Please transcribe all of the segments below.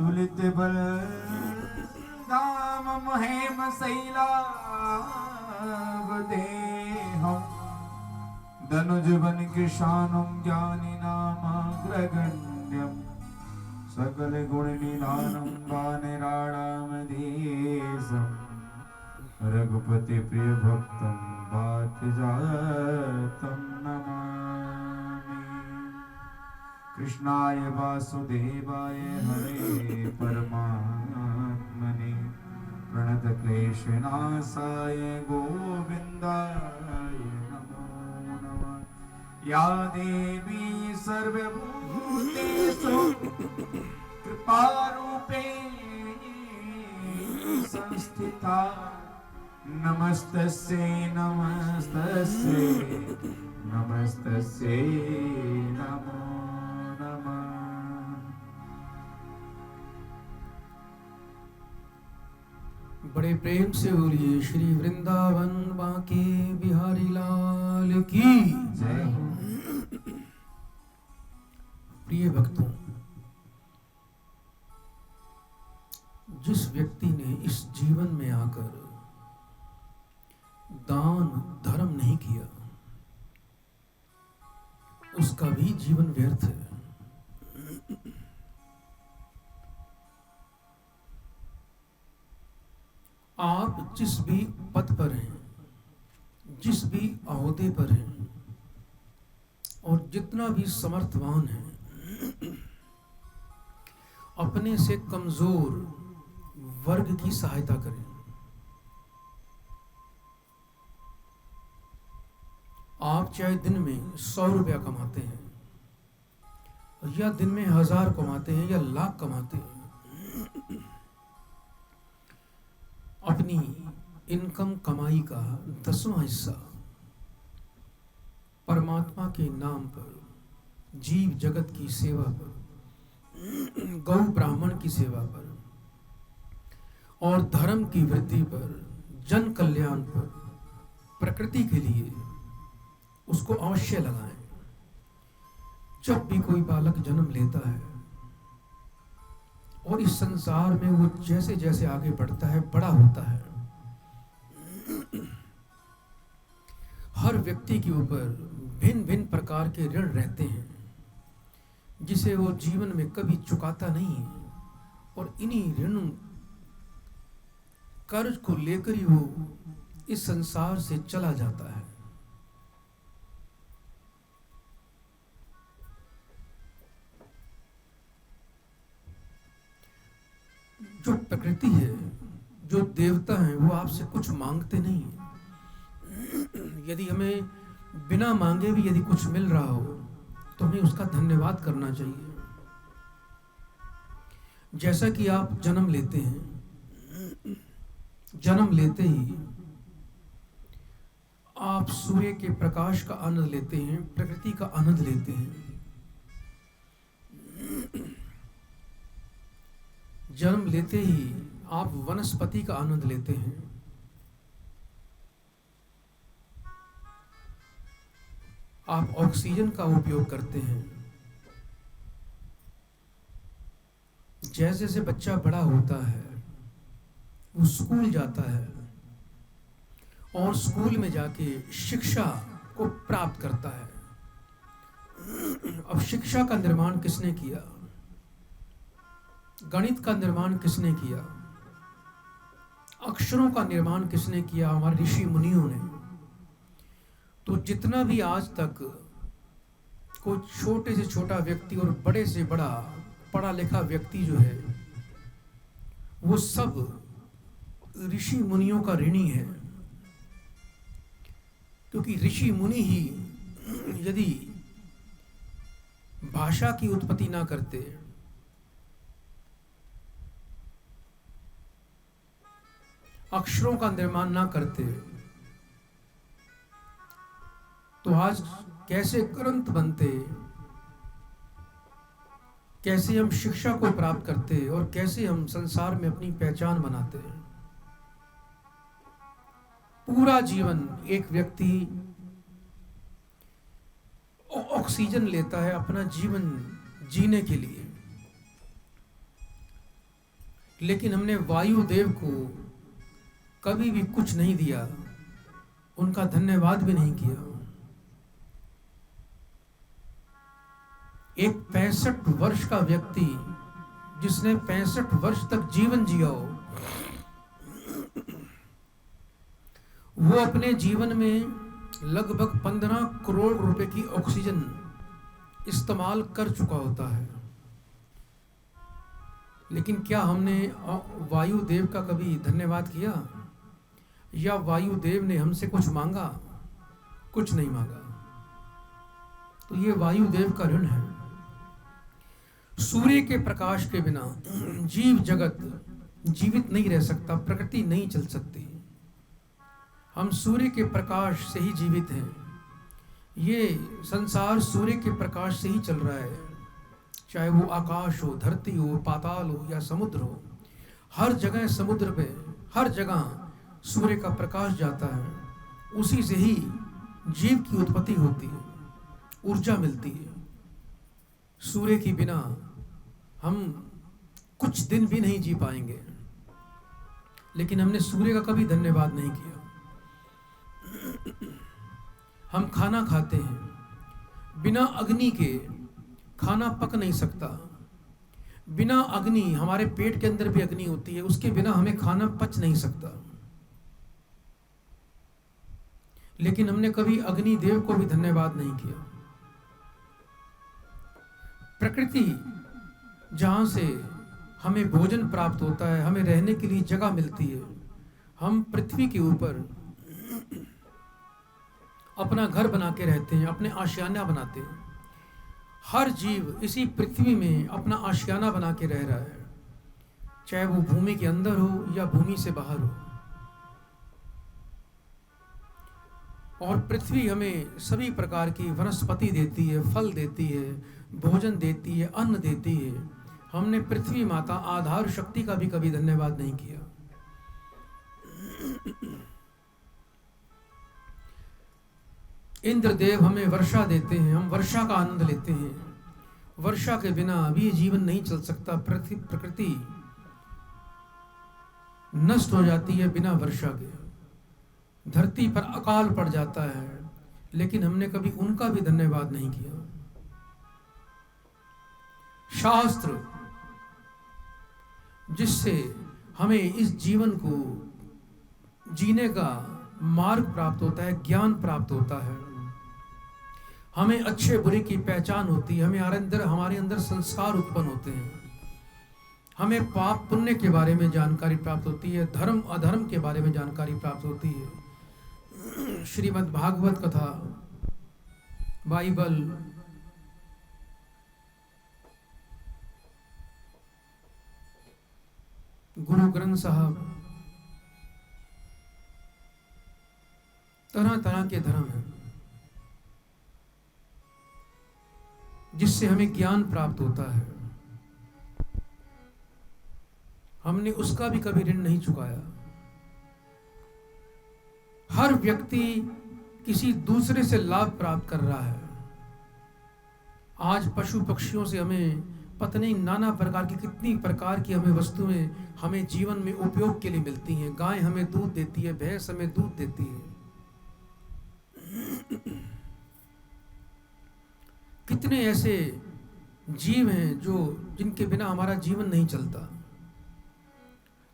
तुलित बल धाम महेम शैलाभ देहम धनुज बन कृशानम ज्ञानी नामाग्रगण्यम सकल गुण निधानम वानराणामधीशम रघुपति प्रिय भक्तम बात जातम नमामि। कृष्णाय वासुदेवाय हरे परमात्मने प्रणत क्लेशनाशाय गोविन्दाय नमो नमः। या देवी सर्वभूतेषु कृपारूपेण संस्थिता नमस्तस्यै नमस्तस्यै नमस्तस्यै नमो नमः। बड़े प्रेम से बोलिए श्री वृंदावन बांके बिहारी लाल की जय हो। प्रिय भक्तों, जिस व्यक्ति ने इस जीवन में आकर दान धर्म नहीं किया उसका भी जीवन व्यर्थ है। आप जिस भी पद पर हैं, जिस भी ओहदे पर हैं और जितना भी समर्थवान है, अपने से कमजोर वर्ग की सहायता करें। आप चाहे दिन में 100 रुपया कमाते हैं या दिन में 1000 कमाते हैं या लाख कमाते हैं, अपनी इनकम कमाई का 10वां हिस्सा परमात्मा के नाम पर, जीव जगत की सेवा पर, गौ ब्राह्मण की सेवा पर और धर्म की वृद्धि पर, जन कल्याण पर, प्रकृति के लिए उसको अवश्य लगाएं। जब भी कोई बालक जन्म लेता है और इस संसार में वो जैसे जैसे आगे बढ़ता है, बड़ा होता है, हर व्यक्ति के ऊपर भिन्न भिन्न प्रकार के ऋण रहते हैं जिसे वो जीवन में कभी चुकाता नहीं है और इन्हीं ऋण कर्ज को लेकर ही वो इस संसार से चला जाता है। जो प्रकृति है, जो देवता हैं, वो आपसे कुछ मांगते नहीं हैं। यदि हमें बिना मांगे भी यदि कुछ मिल रहा हो तो हमें उसका धन्यवाद करना चाहिए। जैसा कि आप जन्म लेते हैं, जन्म लेते ही आप सूर्य के प्रकाश का आनंद लेते हैं, प्रकृति का आनंद लेते हैं। जन्म लेते ही आप वनस्पति का आनंद लेते हैं। आप ऑक्सीजन का उपयोग करते हैं। जैसे जैसे बच्चा बड़ा होता है वो स्कूल जाता है और स्कूल में जाके शिक्षा को प्राप्त करता है। अब शिक्षा का निर्माण किसने किया? गणित का निर्माण किसने किया? अक्षरों का निर्माण किसने किया? हमारे ऋषि मुनियों ने। तो जितना भी आज तक कोई छोटे से छोटा व्यक्ति और बड़े से बड़ा पढ़ा लिखा व्यक्ति जो है वो सब ऋषि मुनियों का ऋणी है, क्योंकि ऋषि मुनि ही यदि भाषा की उत्पत्ति ना करते, अक्षरों का निर्माण ना करते, तो आज कैसे ग्रंथ बनते, कैसे हम शिक्षा को प्राप्त करते और कैसे हम संसार में अपनी पहचान बनाते। पूरा जीवन एक व्यक्ति ऑक्सीजन लेता है अपना जीवन जीने के लिए, लेकिन हमने वायुदेव को कभी भी कुछ नहीं दिया, उनका धन्यवाद भी नहीं किया। एक 65 वर्ष का व्यक्ति जिसने 65 वर्ष तक जीवन जिया हो, वो अपने जीवन में लगभग 15 करोड़ रुपए की ऑक्सीजन इस्तेमाल कर चुका होता है। लेकिन क्या हमने वायुदेव का कभी धन्यवाद किया, या वायुदेव ने हमसे कुछ मांगा? कुछ नहीं मांगा। तो ये वायुदेव का ऋण है। सूर्य के प्रकाश के बिना जीव जगत जीवित नहीं रह सकता, प्रकृति नहीं चल सकती। हम सूर्य के प्रकाश से ही जीवित हैं। ये संसार सूर्य के प्रकाश से ही चल रहा है, चाहे वो आकाश हो, धरती हो, पाताल हो या समुद्र हो। हर जगह समुद्र पे, हर जगह सूर्य का प्रकाश जाता है। उसी से ही जीव की उत्पत्ति होती है, ऊर्जा मिलती है। सूर्य के बिना हम कुछ दिन भी नहीं जी पाएंगे, लेकिन हमने सूर्य का कभी धन्यवाद नहीं किया। हम खाना खाते हैं, बिना अग्नि के खाना पक नहीं सकता। बिना अग्नि, हमारे पेट के अंदर भी अग्नि होती है, उसके बिना हमें खाना पच नहीं सकता। लेकिन हमने कभी अग्नि देव को भी धन्यवाद नहीं किया। प्रकृति जहां से हमें भोजन प्राप्त होता है, हमें रहने के लिए जगह मिलती है, हम पृथ्वी के ऊपर अपना घर बना के रहते हैं, अपने आशियाना बनाते हैं। हर जीव इसी पृथ्वी में अपना आशियाना बना के रह रहा है, चाहे वो भूमि के अंदर हो या भूमि से बाहर हो। और पृथ्वी हमें सभी प्रकार की वनस्पति देती है, फल देती है, भोजन देती है, अन्न देती है। हमने पृथ्वी माता आधार शक्ति का भी कभी धन्यवाद नहीं किया। इंद्रदेव हमें वर्षा देते हैं, हम वर्षा का आनंद लेते हैं। वर्षा के बिना अभी जीवन नहीं चल सकता। प्रकृति नष्ट हो जाती है बिना वर्षा के, धरती पर अकाल पड़ जाता है, लेकिन हमने कभी उनका भी धन्यवाद नहीं किया। शास्त्र जिससे हमें इस जीवन को जीने का मार्ग प्राप्त होता है, ज्ञान प्राप्त होता है, हमें अच्छे बुरे की पहचान होती है, हमारे अंदर संस्कार उत्पन्न होते हैं, हमें पाप पुण्य के बारे में जानकारी प्राप्त होती है, धर्म अधर्म के बारे में जानकारी प्राप्त होती है। श्रीमद् भागवत कथा, बाइबल, गुरु ग्रंथ साहब, तरह तरह के धर्म हैं जिससे हमें ज्ञान प्राप्त होता है। हमने उसका भी कभी ऋण नहीं चुकाया। हर व्यक्ति किसी दूसरे से लाभ प्राप्त कर रहा है। आज पशु पक्षियों से हमें पता नहीं नाना प्रकार की, कितनी प्रकार की हमें वस्तुएं हमें जीवन में उपयोग के लिए मिलती हैं। गाय हमें दूध देती है, भैंस हमें दूध देती है। कितने ऐसे जीव हैं जिनके बिना हमारा जीवन नहीं चलता।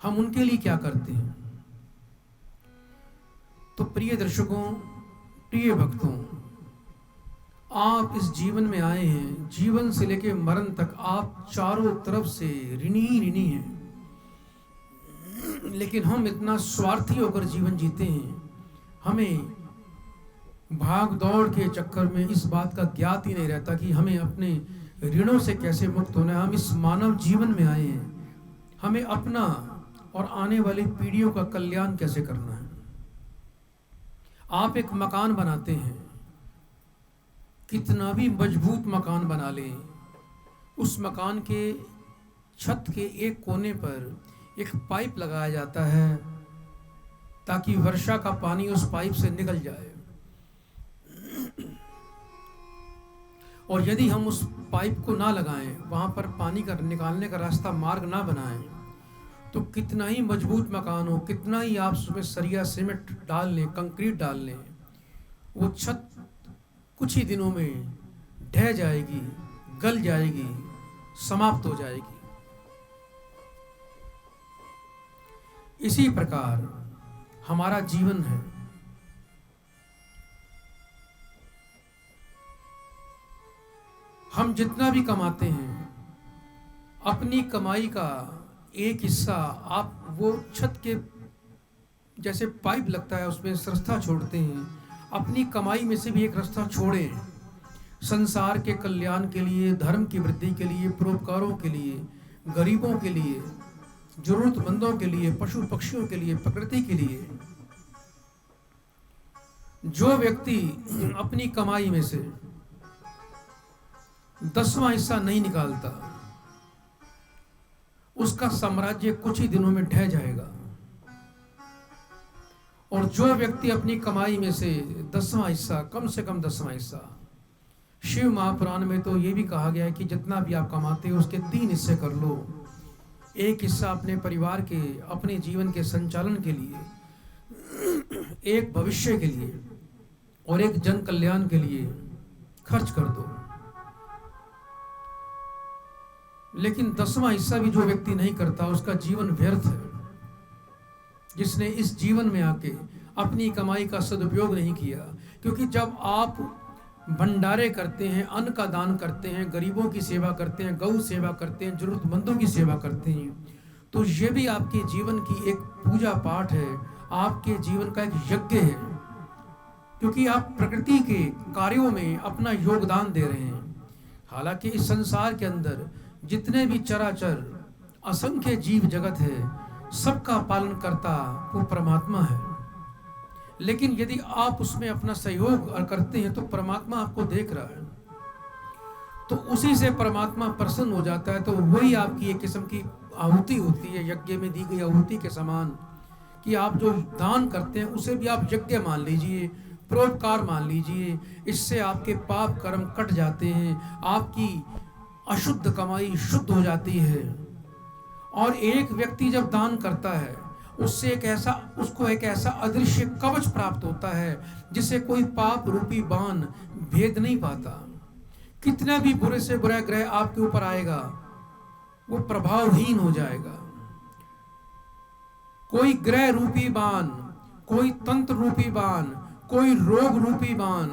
हम उनके लिए क्या करते हैं? तो प्रिय दर्शकों, प्रिय भक्तों, आप इस जीवन में आए हैं, जीवन से लेकर मरण तक आप चारों तरफ से ऋणी ही ऋणी हैं। लेकिन हम इतना स्वार्थी होकर जीवन जीते हैं, हमें भाग दौड़ के चक्कर में इस बात का ज्ञात ही नहीं रहता कि हमें अपने ऋणों से कैसे मुक्त होना है। हम इस मानव जीवन में आए हैं, हमें अपना और आने वाली पीढ़ियों का कल्याण कैसे करना है। आप एक मकान बनाते हैं, कितना भी मजबूत मकान बना लें, उस मकान के छत के एक कोने पर एक पाइप लगाया जाता है ताकि वर्षा का पानी उस पाइप से निकल जाए। और यदि हम उस पाइप को ना लगाएं, वहां पर पानी का निकालने का रास्ता मार्ग ना बनाएं, तो कितना ही मजबूत मकान हो, कितना ही आप उसमें सरिया सीमेंट डाल लें, कंक्रीट डाल लें, वो छत कुछ ही दिनों में ढह जाएगी, गल जाएगी, समाप्त हो जाएगी। इसी प्रकार हमारा जीवन है। हम जितना भी कमाते हैं, अपनी कमाई का एक हिस्सा आप वो छत के जैसे पाइप लगता है उसमें रास्ता छोड़ते हैं, अपनी कमाई में से भी एक रास्ता छोड़ें, संसार के कल्याण के लिए, धर्म की वृद्धि के लिए, परोपकारों के लिए, गरीबों के लिए, जरूरतमंदों के लिए, पशु पक्षियों के लिए, प्रकृति के लिए। जो व्यक्ति अपनी कमाई में से 10वां हिस्सा नहीं निकालता, उसका साम्राज्य कुछ ही दिनों में ढह जाएगा। और जो व्यक्ति अपनी कमाई में से 10वां हिस्सा, कम से कम 10वां हिस्सा, शिव महापुराण में तो ये भी कहा गया है कि जितना भी आप कमाते हो उसके 3 हिस्से कर लो। एक हिस्सा अपने परिवार के, अपने जीवन के संचालन के लिए, एक भविष्य के लिए और एक जन कल्याण के लिए खर्च कर दो। लेकिन 10वां हिस्सा भी जो व्यक्ति नहीं करता, उसका जीवन व्यर्थ है। जिसने इस जीवन में आके अपनी कमाई का सदुपयोग नहीं किया, क्योंकि जब आप भंडारे करते हैं, अन्न का दान करते हैं, गरीबों की सेवा करते हैं, गौ सेवा करते हैं, जरूरतमंदों की सेवा करते हैं, तो ये भी आपके जीवन की एक पूजा पाठ है, आपके जीवन का एक यज्ञ है, क्योंकि आप प्रकृति के कार्यों में अपना योगदान दे रहे हैं। हालांकि इस संसार के अंदर जितने भी चराचर असंख्य जीव जगत है, सबका पालन करता वो परमात्मा है। लेकिन यदि आप उसमें अपना सहयोग करते हैं तो परमात्मा आपको देख रहा है, तो उसी से परमात्मा प्रसन्न हो जाता है। तो वही आपकी एक किस्म की आहुति होती है, यज्ञ में दी गई आहुति के समान, कि आप जो दान करते हैं उसे भी आप यज्ञ मान लीजिए, परोपकार मान लीजिए। इससे आपके पाप कर्म कट जाते हैं, आपकी अशुद्ध कमाई शुद्ध हो जाती है। और एक व्यक्ति जब दान करता है, उससे उसको एक ऐसा अदृश्य कवच प्राप्त होता है जिसे कोई पाप रूपी बाण भेद नहीं पाता। कितना भी बुरे से बुरा ग्रह आपके ऊपर आएगा, वो प्रभावहीन हो जाएगा। कोई ग्रह रूपी बाण, कोई तंत्र रूपी बाण, कोई रोग रूपी बाण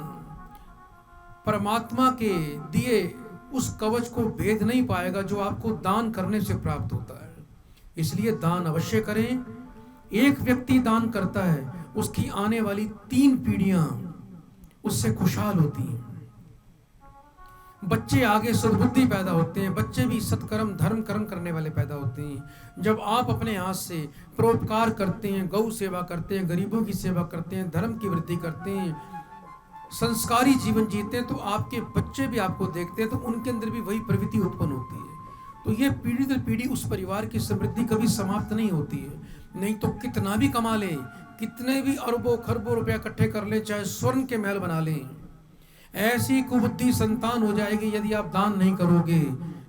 परमात्मा के दिए उस कवच को भेद नहीं पाएगा जो आपको दान करने से प्राप्त होता है। इसलिए दान अवश्य करें। एक व्यक्ति दान करता है, उसकी आने वाली 3 पीढ़ियां उससे खुशहाल होती हैं। बच्चे आगे सद्बुद्धि पैदा होते हैं, बच्चे भी सत्कर्म धर्म कर्म करने वाले पैदा होते हैं। जब आप अपने हाथ से परोपकार करते हैं, गौ सेवा करते हैं, गरीबों की सेवा करते हैं, धर्म की वृद्धि करते हैं, संस्कारी जीवन जीते हैं, तो आपके बच्चे भी आपको देखते हैं, तो उनके अंदर भी वही प्रवृत्ति उत्पन्न होती है। तो ये पीढ़ी दर पीढ़ी उस परिवार की समृद्धि कभी समाप्त नहीं होती है। नहीं तो कितना भी कमा लें, कितने भी अरबों खरबों रुपया इकट्ठे कर लें, चाहे स्वर्ण के महल बना लें, ऐसी कुबुद्धि संतान हो जाएगी यदि आप दान नहीं करोगे।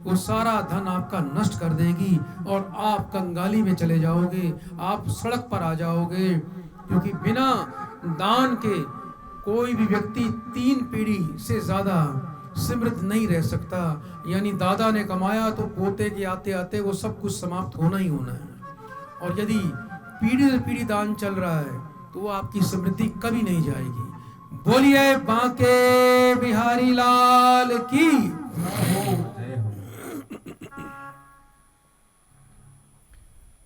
वो सारा धन आपका नष्ट कर देगी और आप कंगाली में चले जाओगे, आप सड़क पर आ जाओगे। क्योंकि बिना दान के कोई भी व्यक्ति 3 पीढ़ी से ज्यादा समृद्ध नहीं रह सकता। यानी दादा ने कमाया तो पोते के आते आते वो सब कुछ समाप्त होना ही होना है। और यदि पीढ़ी दर पीढ़ी दान चल रहा है तो वो आपकी समृद्धि कभी नहीं जाएगी। बोलिए बांके बिहारी लाल की।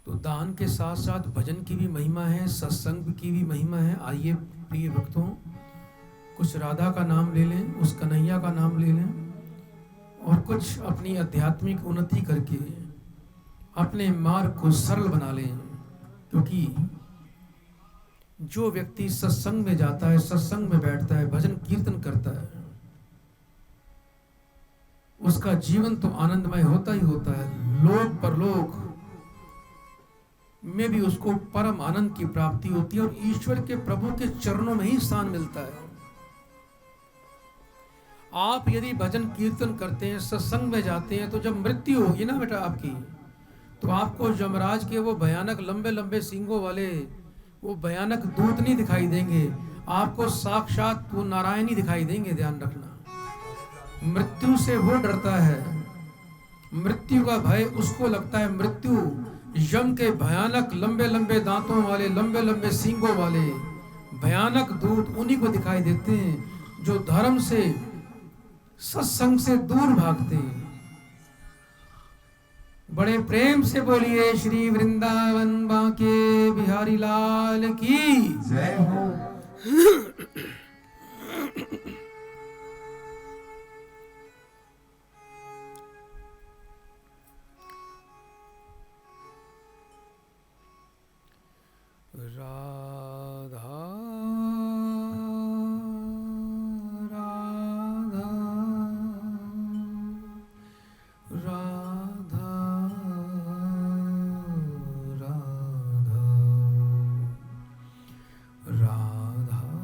तो दान के साथ साथ भजन की भी महिमा है, सत्संग की भी महिमा है। आइए प्रिय भक्तों, कुछ राधा का नाम ले लें, उस कन्हैया का नाम ले लें और कुछ अपनी आध्यात्मिक उन्नति करके अपने मार्ग को सरल बना लें। क्योंकि जो व्यक्ति सत्संग में जाता है, सत्संग में बैठता है, भजन कीर्तन करता है, उसका जीवन तो आनंदमय होता ही होता है। लोक परलोक में भी उसको परम आनंद की प्राप्ति होती है और ईश्वर के प्रभु के चरणों में ही स्थान मिलता है। आप यदि भजन कीर्तन करते हैं, सत्संग में जाते हैं, तो जब मृत्यु होगी ना बेटा आपकी, तो आपको यमराज के वो भयानक लंबे लंबे सींगों वाले वो भयानक दूत नहीं दिखाई देंगे, आपको साक्षात वो नारायण ही दिखाई देंगे। ध्यान रखना, मृत्यु से वो डरता है, मृत्यु का भय उसको लगता है। मृत्यु यम के भयानक लंबे लंबे दांतों वाले, लंबे लंबे सींगों वाले भयानक दूत उन्हीं को दिखाई देते हैं जो धर्म से, सत्संग से दूर भागते हैं। बड़े प्रेम से बोलिए श्री वृंदावन बांके बिहारी लाल की जय हो। Radha Radha Radha Radha Radha Radha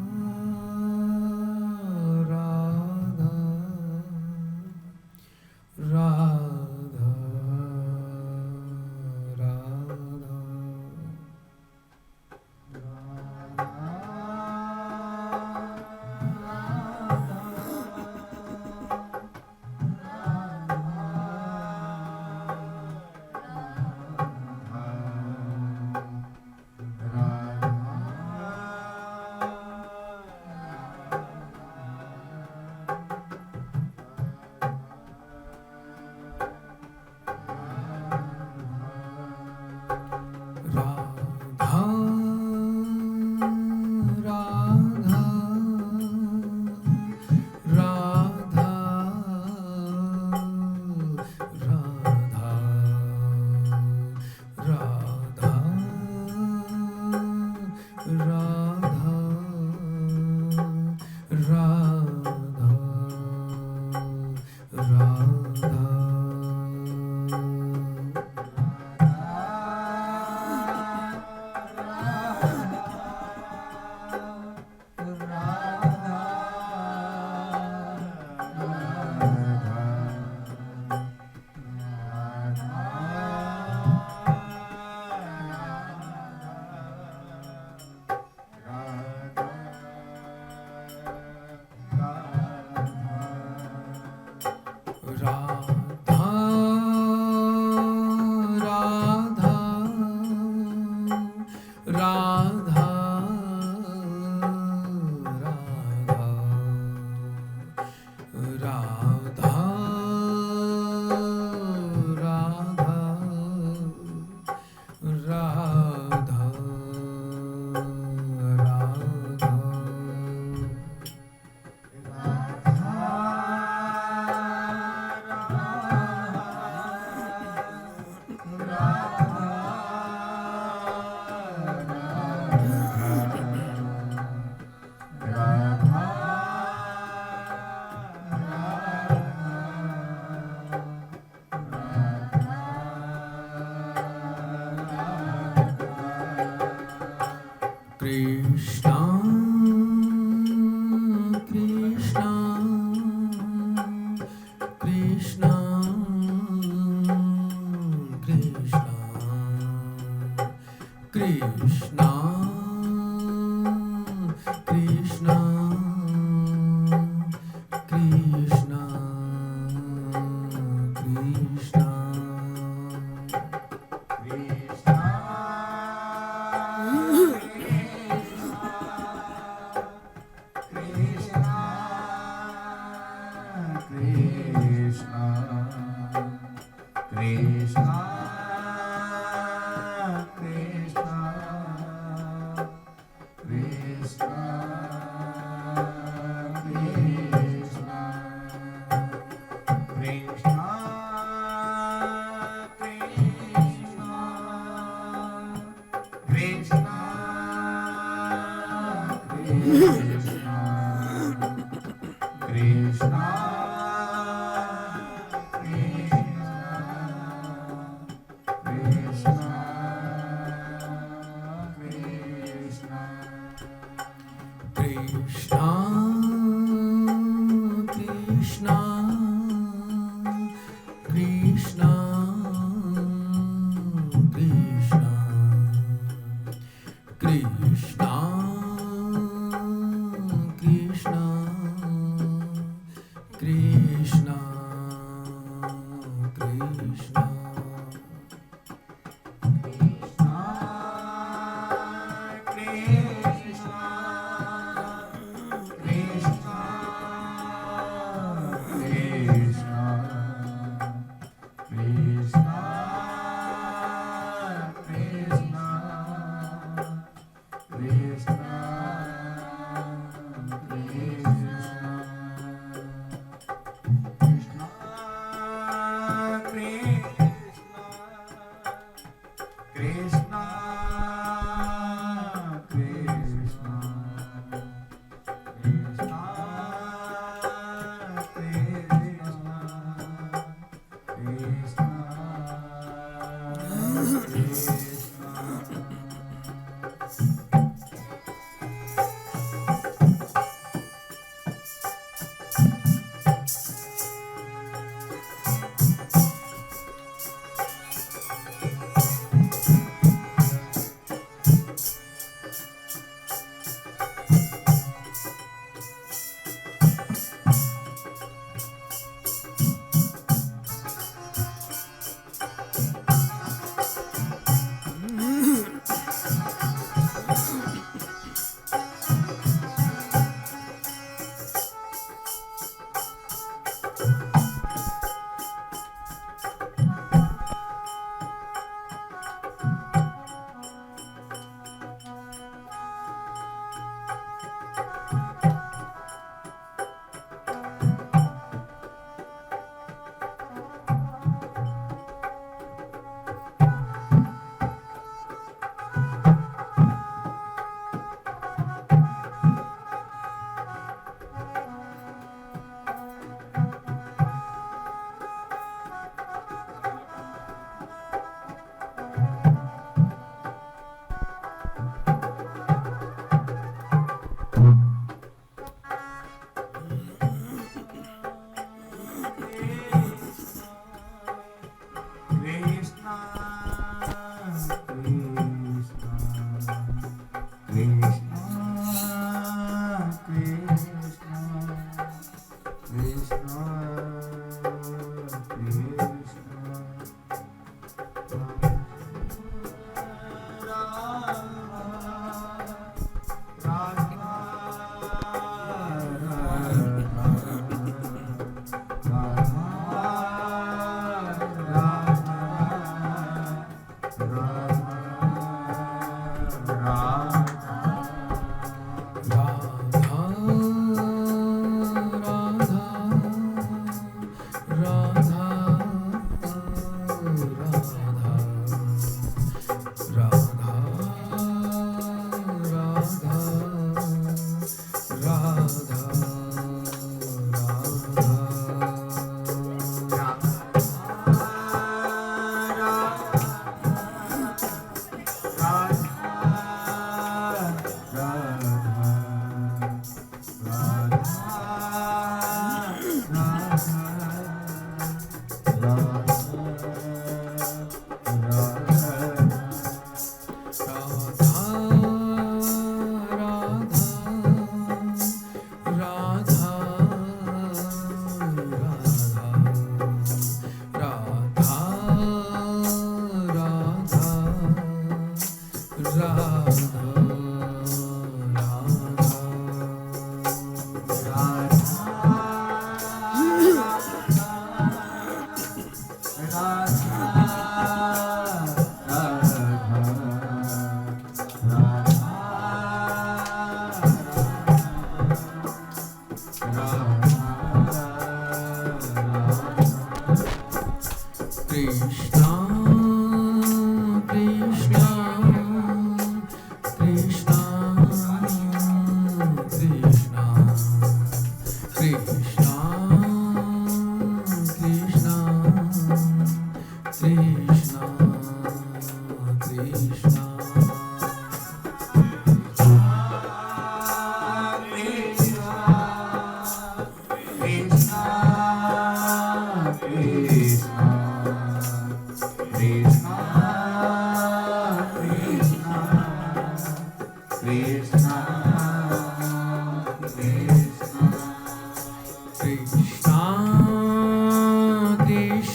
Radha Krishna Krishna Krishna Krishna Krishna Krishna Krishna Krishna Krishna Krishna Krishna Krishna Krishna, Krishna, Krishna, Krishna, Krishna,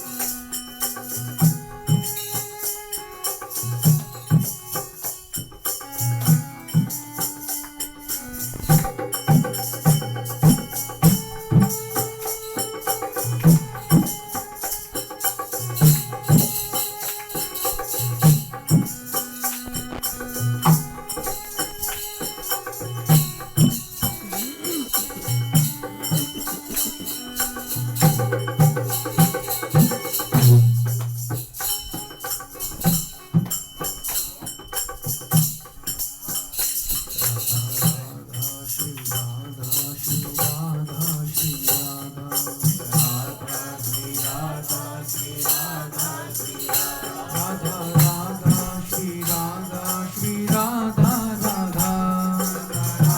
Krishna,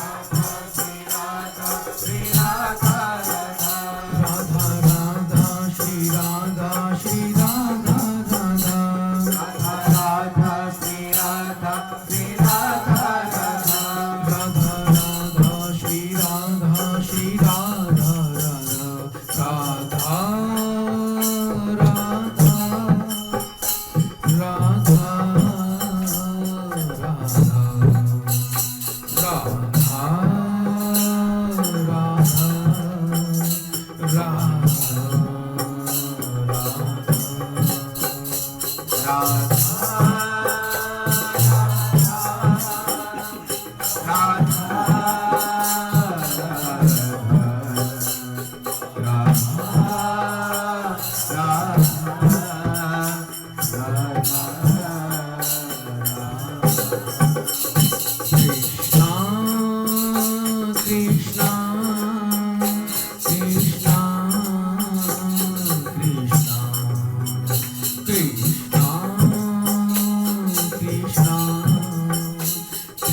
Krishna,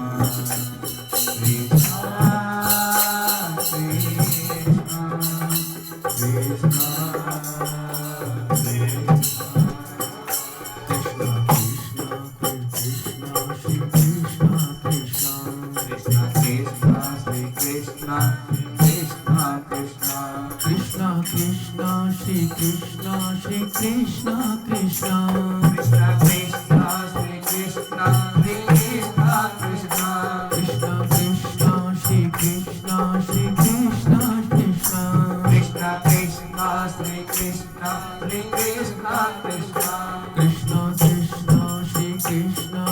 Krishna, Krishna, Krishna, Krishna. Krishna,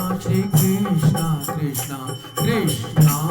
Krishna, Krishna, Krishna,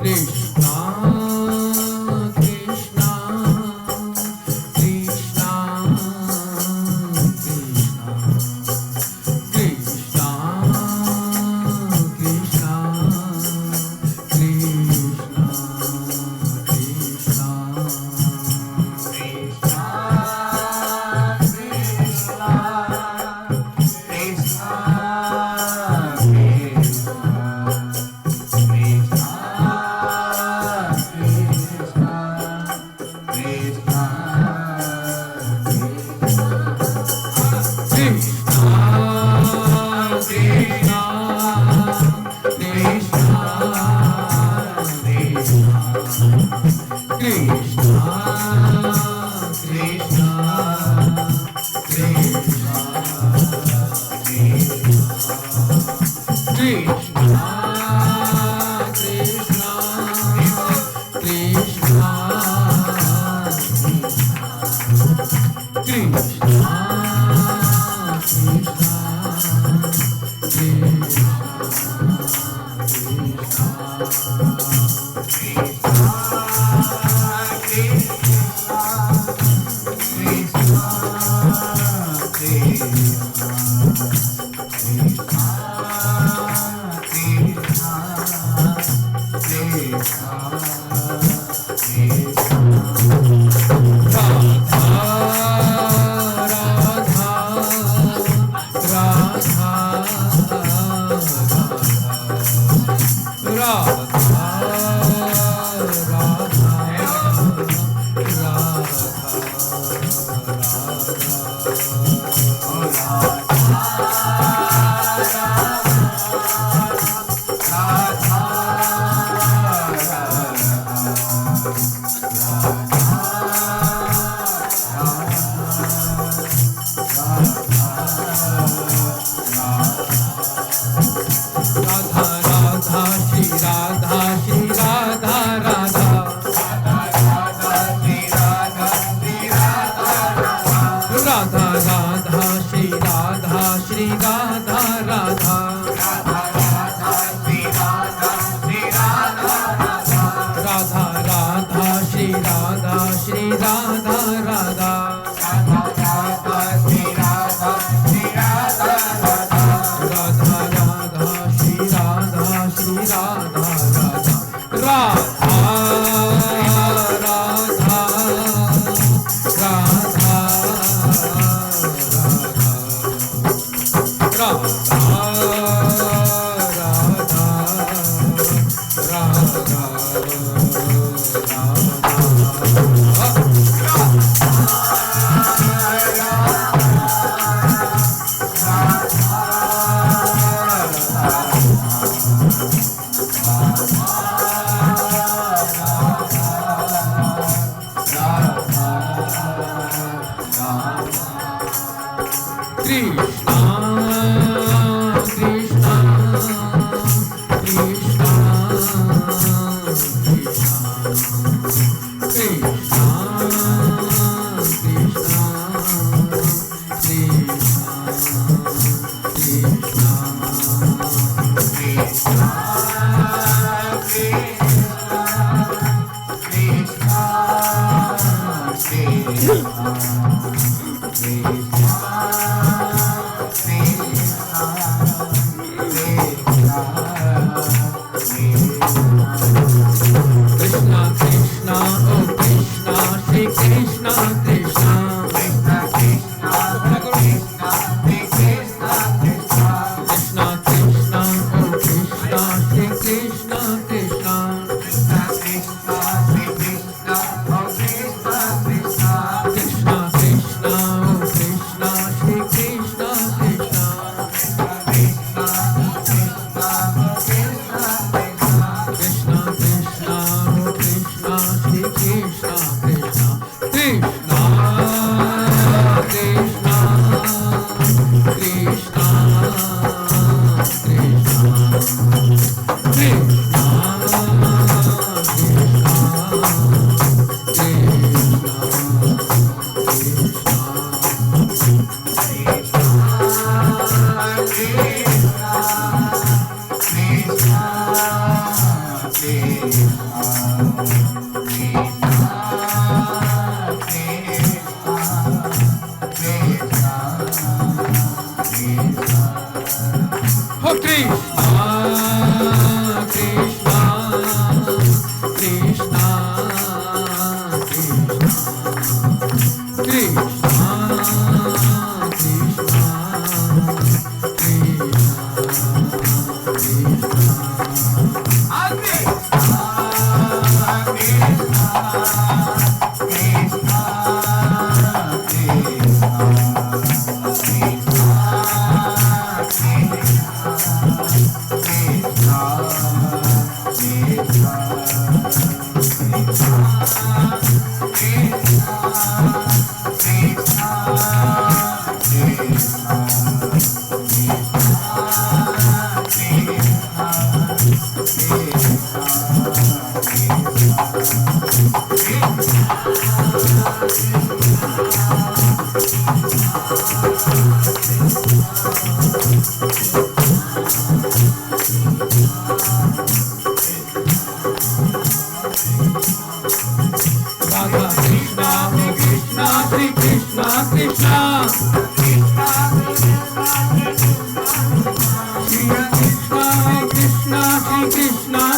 Krishna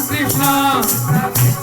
Krishna